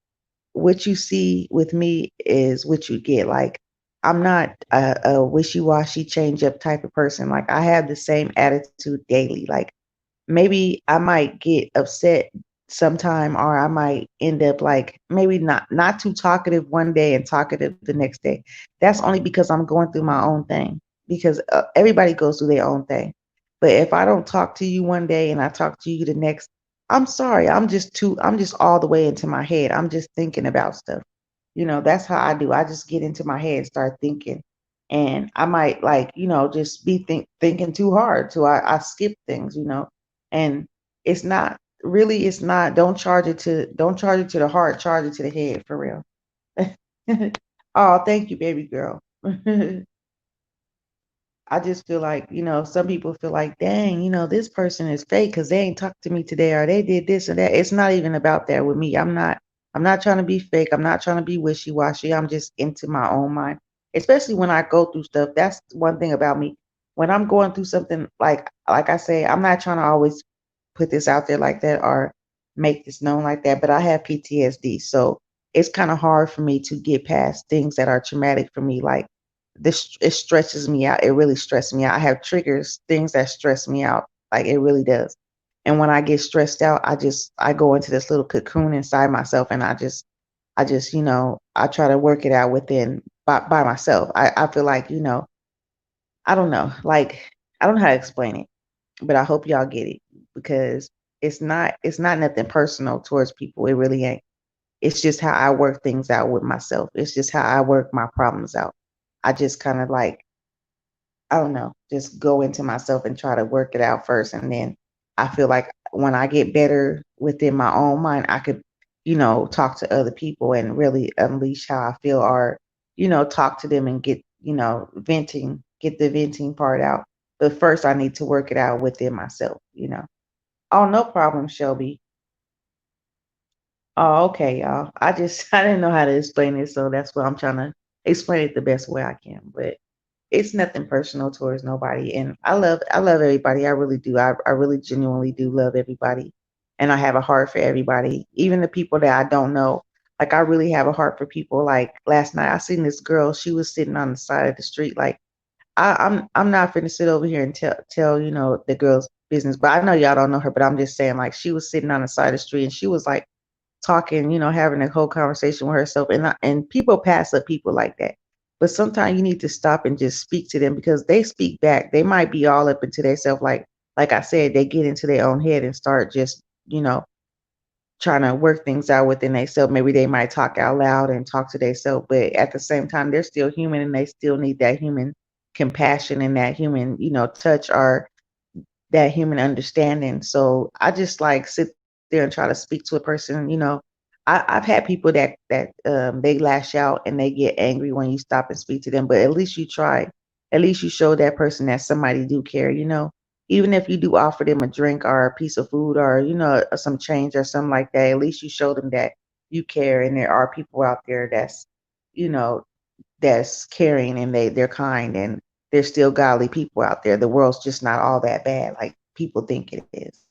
what you see with me is what you get. Like, I'm not a wishy-washy change up type of person. Like, I have the same attitude daily. Like, maybe I might get upset sometime, or I might end up like maybe not too talkative one day and talkative the next day. That's only because I'm going through my own thing, because everybody goes through their own thing. But if I don't talk to you one day and I talk to you the next, I'm sorry, I'm just all the way into my head. I'm just thinking about stuff. That's how I do. I just get into my head, start thinking, and I might like, just be thinking too hard. So I skip things, and it's not really, it's not, don't charge it to the heart, charge it to the head for real. Oh, thank you, baby girl. I just feel like, some people feel like, dang, this person is fake because they ain't talked to me today, or they did this or that. It's not even about that with me. I'm not trying to be fake. I'm not trying to be wishy-washy. I'm just into my own mind. Especially when I go through stuff. That's one thing about me. When I'm going through something, like I say, I'm not trying to always put this out there like that or make this known like that, but I have PTSD. So it's kind of hard for me to get past things that are traumatic for me. Like, this, it stretches me out. It really stresses me out. I have triggers, things that stress me out. Like, it really does. And when I get stressed out, I go into this little cocoon inside myself, and I just, I try to work it out within by myself. I feel like, I don't know. Like, I don't know how to explain it, but I hope y'all get it, because it's not nothing personal towards people. It really ain't. It's just how I work things out with myself. It's just how I work my problems out. I just kind of like, I don't know, just go into myself and try to work it out first. And then I feel like when I get better within my own mind, I could, talk to other people and really unleash how I feel, or, talk to them and get, get the venting part out. But first, I need to work it out within myself. Oh, no problem, Shelby. Oh, okay, y'all. I didn't know how to explain it, so that's what I'm trying to explain it the best way I can. But it's nothing personal towards nobody, and I love everybody. I really do. I really genuinely do love everybody, and I have a heart for everybody, even the people that I don't know. Like, I really have a heart for people. Like, last night, I seen this girl. She was sitting on the side of the street. Like, I'm not finna sit over here and tell the girl's business, but I know y'all don't know her. But I'm just saying, like, she was sitting on the side of the street, and she was like talking, having a whole conversation with herself. And people pass up people like that. But sometimes you need to stop and just speak to them, because they speak back. They might be all up into themselves, like I said, they get into their own head and start just, trying to work things out within themselves. Maybe they might talk out loud and talk to themselves, but at the same time, they're still human and they still need that human compassion and that human, touch or that human understanding. So I just like sit there and try to speak to a person. I've had people that they lash out and they get angry when you stop and speak to them, but at least you try. At least you show that person that somebody do care. Even if you do offer them a drink or a piece of food or some change or something like that, at least you show them that you care and there are people out there you know that's caring and they're kind and there's still godly people out there. The world's just not all that bad like people think it is.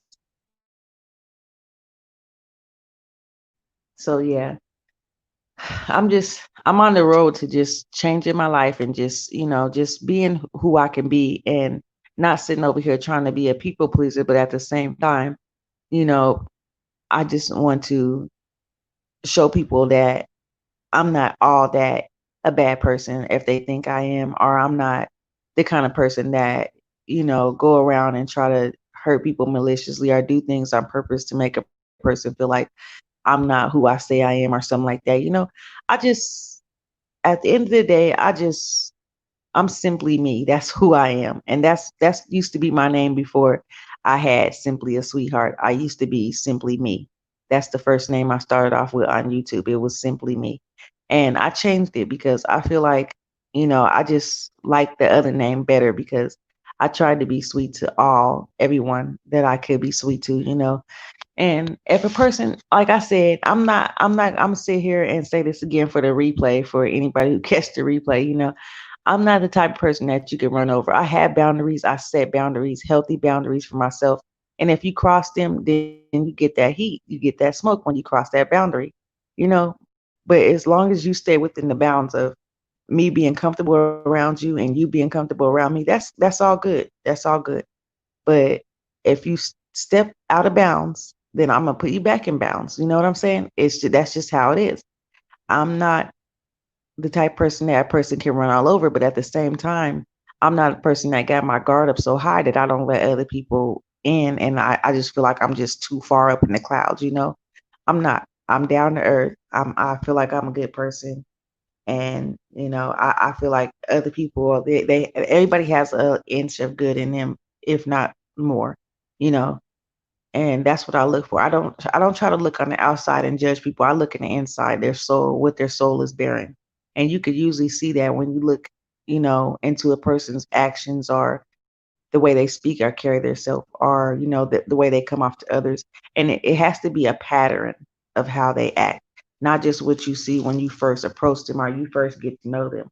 So yeah, I'm on the road to just changing my life and just being who I can be and not sitting over here trying to be a people pleaser, but at the same time, you know, I just want to show people that I'm not all that a bad person if they think I am, or I'm not the kind of person that, go around and try to hurt people maliciously or do things on purpose to make a person feel like I'm not who I say I am or something like that. I just, at the end of the day, I'm simply me. That's who I am. And that's used to be my name before I had Simply a Sweetheart. I used to be Simply Me. That's the first name I started off with on YouTube. It was Simply Me. And I changed it because I feel like, I just like the other name better because I tried to be sweet to everyone that I could be sweet to. And if a person, like I said, I'm gonna sit here and say this again for the replay for anybody who catch the replay. I'm not the type of person that you can run over. I have boundaries. I set boundaries, healthy boundaries for myself. And if you cross them, then you get that heat, you get that smoke when you cross that boundary, you know. But as long as you stay within the bounds of me being comfortable around you and you being comfortable around me, that's all good. That's all good. But if you step out of bounds, then I'm gonna put you back in bounds. You know what I'm saying? That's just how it is. I'm not the type person that a person can run all over, but at the same time, I'm not a person that got my guard up so high that I don't let other people in, and I just feel like I'm just too far up in the clouds. I'm not. I'm down to earth. I feel like I'm a good person, and I feel like other people they everybody has an inch of good in them, if not more. You know, and that's what I look for. I don't try to look on the outside and judge people. I look in the inside, their soul, what their soul is bearing. And you could usually see that when you look, into a person's actions or the way they speak or carry themselves or, the way they come off to others. And it has to be a pattern of how they act, not just what you see when you first approach them or you first get to know them.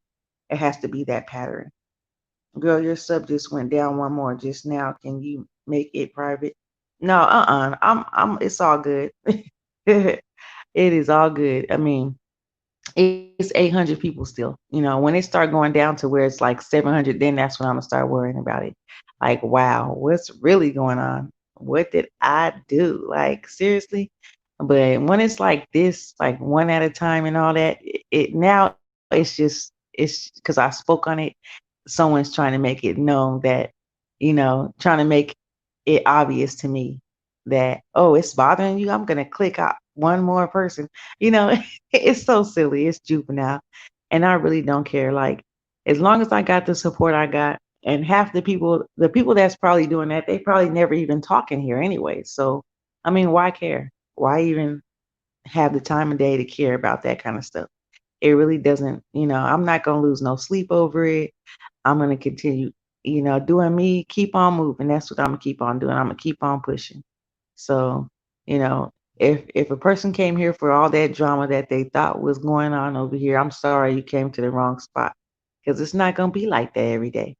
It has to be that pattern. Girl, your sub just went down one more just now. Can you make it private? No, I'm it's all good. It is all good. I mean, it's 800 people still. When it start going down to where it's like 700, then that's when I'm gonna start worrying about it. Like, wow, what's really going on? What did I do? Like, seriously? But when it's like this, like one at a time and all that, it now it's because I spoke on it. Someone's trying to make it known that, trying to make it obvious to me that, oh, it's bothering you. I'm gonna click out one more person. You know, it's so silly. It's juvenile. And I really don't care. Like, as long as I got the support I got, and half the people that's probably doing that, they probably never even talking here anyway. So, I mean, why care? Why even have the time of day to care about that kind of stuff? It really doesn't, I'm not going to lose no sleep over it. I'm going to continue, doing me, keep on moving. That's what I'm going to keep on doing. I'm going to keep on pushing. So, you know, if a person came here for all that drama that they thought was going on over here, I'm sorry you came to the wrong spot because it's not going to be like that every day.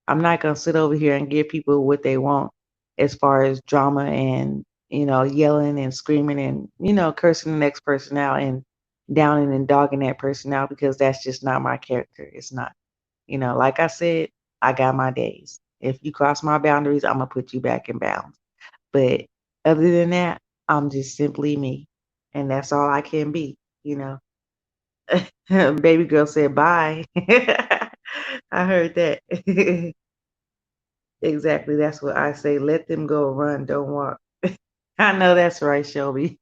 I'm not going to sit over here and give people what they want as far as drama and, yelling and screaming and, cursing the next person out and downing and dogging that person out because that's just not my character. It's not. Like I said, I got my days. If you cross my boundaries, I'm going to put you back in bounds. But other than that, I'm just simply me. And that's all I can be, you know. Baby girl said bye. I heard that. Exactly. That's what I say. Let them go, run, don't walk. I know that's right, Shelby.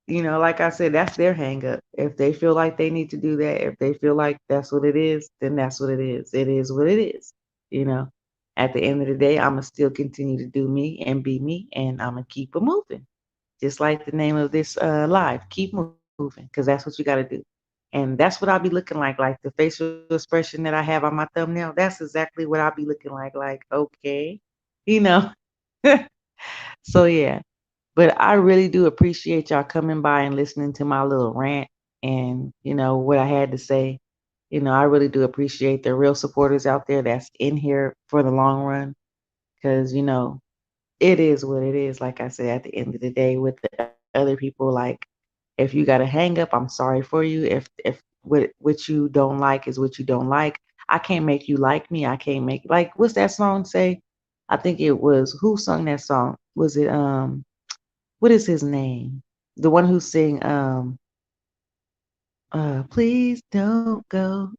Like I said, that's their hang up. If they feel like they need to do that, if they feel like that's what it is, then that's what it is. It is what it is. You know, at the end of the day, I'm going to still continue to do me and be me, and I'm going to keep it moving. Just like the name of this live, keep moving, because that's what you got to do. And that's what I'll be looking like the facial expression that I have on my thumbnail. That's exactly what I'll be looking like. Like, okay, you know. So yeah, but I really do appreciate y'all coming by and listening to my little rant and, what I had to say. I really do appreciate the real supporters out there that's in here for the long run because, it is what it is. Like I said, at the end of the day, with the other people, like if you got a hang up, I'm sorry for you. If what you don't like is what you don't like, I can't make you like me. I can't make like what's that song say? I think it was who sung that song? Was it what is his name? The one who sing please don't go.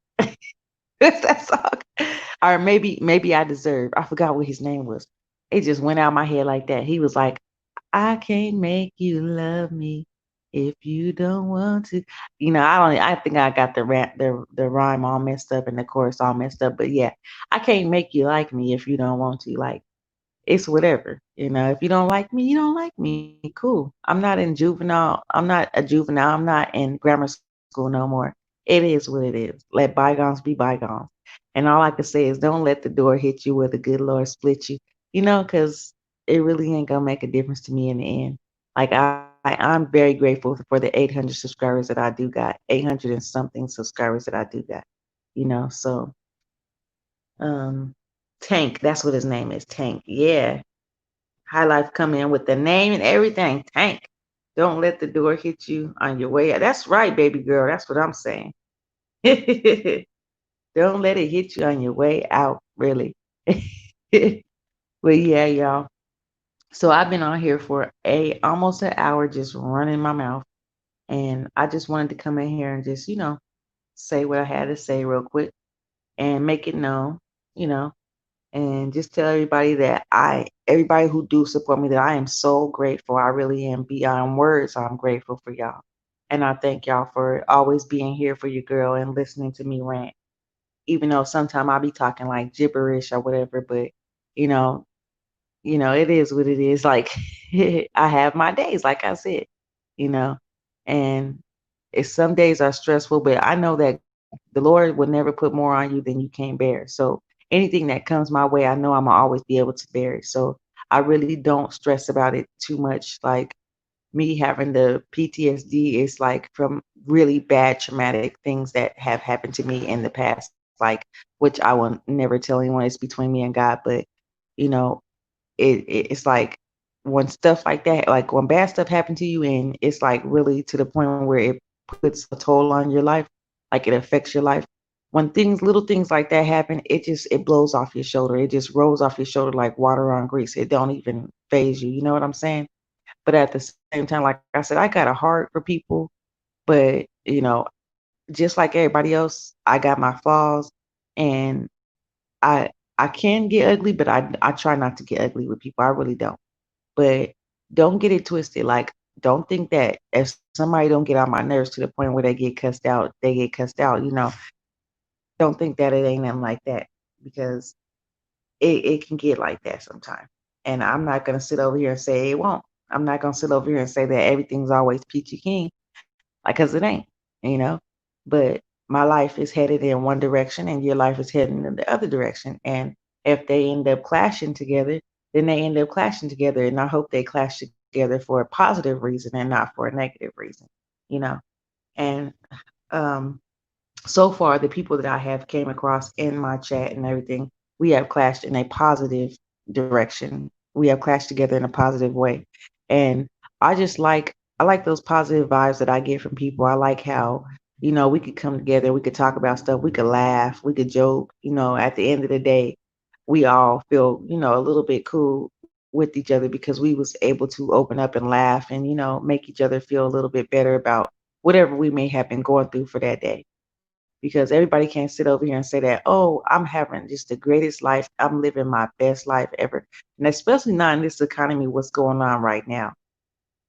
What's that song? Or maybe I deserve. I forgot what his name was. It just went out my head like that. He was like, I can't make you love me if you don't want to. I think I got the rhyme all messed up and the chorus all messed up. But yeah, I can't make you like me if you don't want to. Like it's whatever. If you don't like me, you don't like me. Cool. I'm not in juvenile. I'm not a juvenile. I'm not in grammar school no more. It is what it is. Let bygones be bygones. And all I can say is don't let the door hit you where the good Lord split you. Because it really ain't gonna make a difference to me in the end. Like I'm very grateful for the 800 subscribers that I do got, 800 and something subscribers that I do got. So um, Tank, that's what his name is, Tank. Yeah, High Life come in with the name and everything. Tank. Don't let the door hit you on your way out. That's right, baby girl. That's what I'm saying. Don't let it hit you on your way out, really. But yeah, y'all. So I've been on here for almost an hour just running my mouth. And I just wanted to come in here and just, say what I had to say real quick and make it known, you know, and just tell everybody that everybody who do support me, that I am so grateful. I really am beyond words. I'm grateful for y'all. And I thank y'all for always being here for your girl and listening to me rant. Even though sometimes I'll be talking like gibberish or whatever, but you know, it is what it is. Like I have my days, like I said, you know, and some days are stressful, but I know that the Lord will never put more on you than you can bear. So anything that comes my way, I know I'm gonna always be able to bear it. So I really don't stress about it too much. Like me having the PTSD is like from really bad traumatic things that have happened to me in the past, like which I will never tell anyone. It's between me and God, but you know, it's like when stuff like that, like when bad stuff happened to you, and it's like really to the point where it puts a toll on your life, like it affects your life. When little things like that happen, it blows off your shoulder. It just rolls off your shoulder like water on grease. It don't even phase you. You know what I'm saying? But at the same time, like I said, I got a heart for people, but just like everybody else, I got my flaws, and I can get ugly, but I try not to get ugly with people. I really don't. But don't get it twisted. Like, don't think that if somebody don't get on my nerves to the point where they get cussed out, they get cussed out. Don't think that it ain't nothing like that, because it can get like that sometimes. And I'm not gonna sit over here and say it won't. I'm not gonna sit over here and say that everything's always peachy keen, like, cause it ain't, you know. But my life is headed in one direction, and your life is heading in the other direction. And if they end up clashing together, then they end up clashing together. And I hope they clash together for a positive reason and not for a negative reason, you know. And um, so far the people that I have came across in my chat and everything, we have clashed in a positive direction. We have clashed together in a positive way. And I like those positive vibes that I get from people. I like how, we could come together, we could talk about stuff, we could laugh, we could joke, at the end of the day, we all feel, a little bit cool with each other because we was able to open up and laugh and, make each other feel a little bit better about whatever we may have been going through for that day. because everybody can't sit over here and say that, oh, I'm having just the greatest life. I'm living my best life ever. And especially not in this economy, what's going on right now.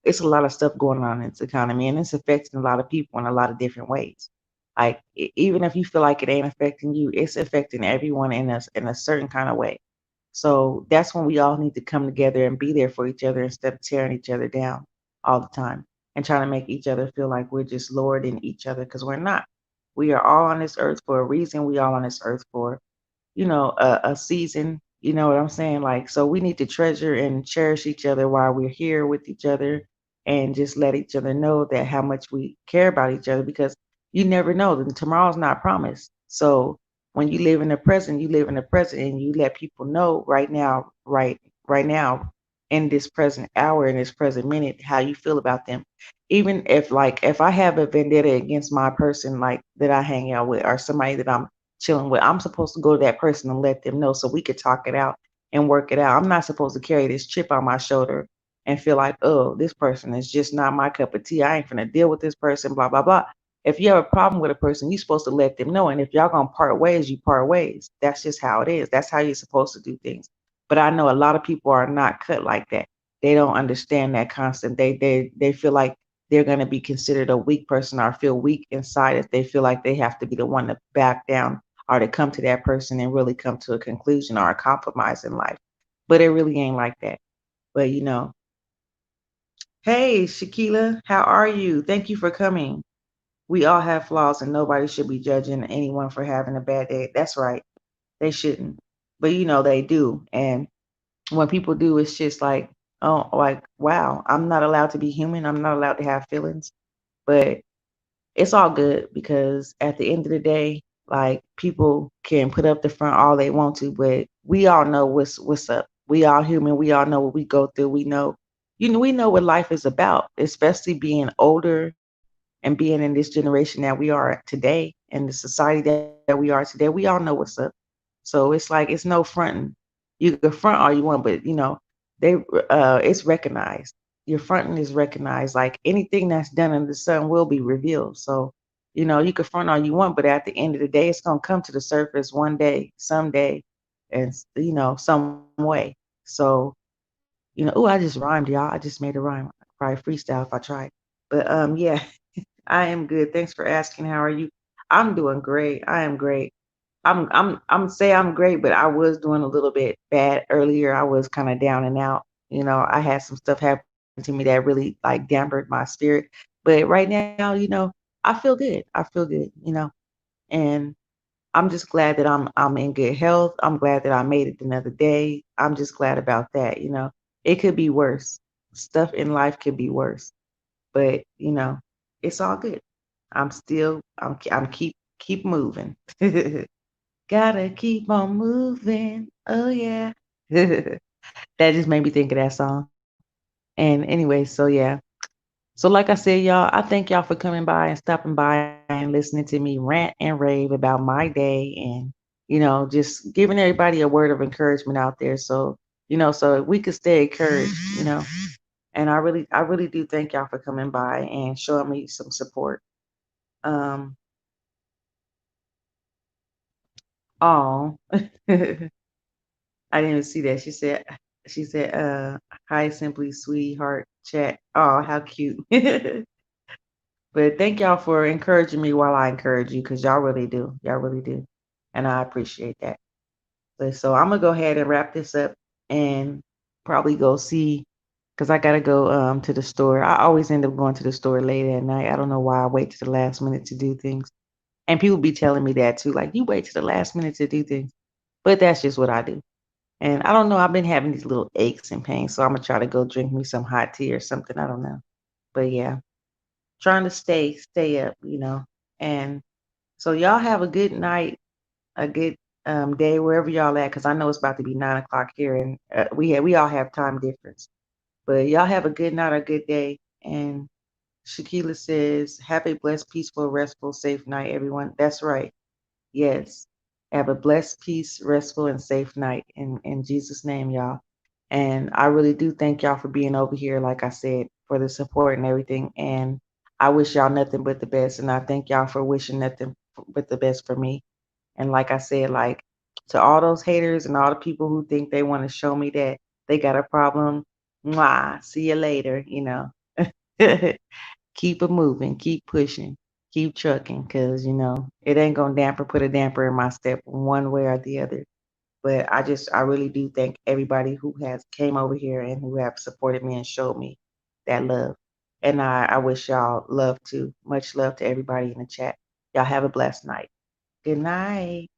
It's a lot of stuff going on in this economy, and it's affecting a lot of people in a lot of different ways. Like even if you feel like it ain't affecting you, it's affecting everyone in a certain kind of way. So that's when we all need to come together and be there for each other instead of tearing each other down all the time and trying to make each other feel like we're just lower than each other, because we're not. We are all on this earth for a reason. We all on this earth for, a season. You know what I'm saying? Like, so we need to treasure and cherish each other while we're here with each other, and just let each other know that how much we care about each other, because you never know. Tomorrow's not promised. So when you live in the present, you live in the present, and you let people know right now, right now, in this present hour, in this present minute, how you feel about them. Even if I have a vendetta against my person, like that I hang out with, or somebody that I'm chilling with, I'm supposed to go to that person and let them know so we could talk it out and work it out. I'm not supposed to carry this chip on my shoulder and feel like, oh, this person is just not my cup of tea. I ain't finna deal with this person, blah, blah, blah. If you have a problem with a person, you're supposed to let them know. And if y'all gonna part ways, you part ways. That's just how it is. That's how you're supposed to do things. But I know a lot of people are not cut like that. They don't understand that concept. They feel like they're going to be considered a weak person or feel weak inside if they feel like they have to be the one to back down or to come to that person and really come to a conclusion or a compromise in life. But it really ain't like that. But hey, Shakila, how are you? Thank you for coming. We all have flaws, and nobody should be judging anyone for having a bad day. That's right. They shouldn't. But they do. And when people do, it's just like, oh, like, wow, I'm not allowed to be human. I'm not allowed to have feelings. But it's all good, because at the end of the day, like, people can put up the front all they want to, but we all know what's up. We all human. We all know what we go through. We know what life is about, especially being older and being in this generation that we are today, and the society that we are today. We all know what's up. So it's like, it's no fronting. You can front all you want, but they it's recognized. Your fronting is recognized. Like, anything that's done under the sun will be revealed. So you can front all you want, but at the end of the day, it's gonna come to the surface one day, someday, and some way. So oh, I just rhymed, y'all. I just made a rhyme. Probably freestyle if I tried. But yeah, I am good. Thanks for asking. How are you? I'm doing great. I am great. I'm say I'm great, but I was doing a little bit bad earlier. I was kind of down and out. I had some stuff happen to me that really like dampened my spirit. But right now, I feel good. I feel good. And I'm just glad that I'm in good health. I'm glad that I made it another day. I'm just glad about that. It could be worse. Stuff in life could be worse. But it's all good. I'm keep moving. Gotta keep on moving. Oh yeah. That just made me think of that song. And anyway, so yeah. So like I said, y'all, I thank y'all for coming by and stopping by and listening to me rant and rave about my day, and just giving everybody a word of encouragement out there. So so we could stay encouraged. And I really do thank y'all for coming by and showing me some support. Um, oh, I didn't even see that. She said, hi, simply sweetheart chat. Oh, how cute. But thank y'all for encouraging me while I encourage you, because y'all really do. Y'all really do. And I appreciate that. But so I'm gonna go ahead and wrap this up and probably go see, because I gotta go to the store. I always end up going to the store late at night. I don't know why I wait to the last minute to do things. And people be telling me that too, like, you wait to the last minute to do things. But that's just what I do. And I don't know, I've been having these little aches and pains, so I'm gonna try to go drink me some hot tea or something. I don't know. But yeah, trying to stay up. And so y'all have a good night, a good day wherever y'all at, because I know it's about to be 9 o'clock here, and we all have time difference. But y'all have a good night, a good day. And Shakila says, have a blessed, peaceful, restful, safe night, everyone. That's right. Yes. Have a blessed, peace, restful, and safe night in Jesus' name, y'all. And I really do thank y'all for being over here, like I said, for the support and everything. And I wish y'all nothing but the best. And I thank y'all for wishing nothing with the best for me. And like I said, like to all those haters and all the people who think they want to show me that they got a problem, mwah, see you later, you know. Keep it moving, keep pushing, keep trucking, because it ain't gonna put a damper in my step one way or the other. But I really do thank everybody who has came over here and who have supported me and showed me that love. And I wish y'all love too. Much love to everybody in the chat. Y'all have a blessed night. Good night.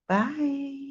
Bye.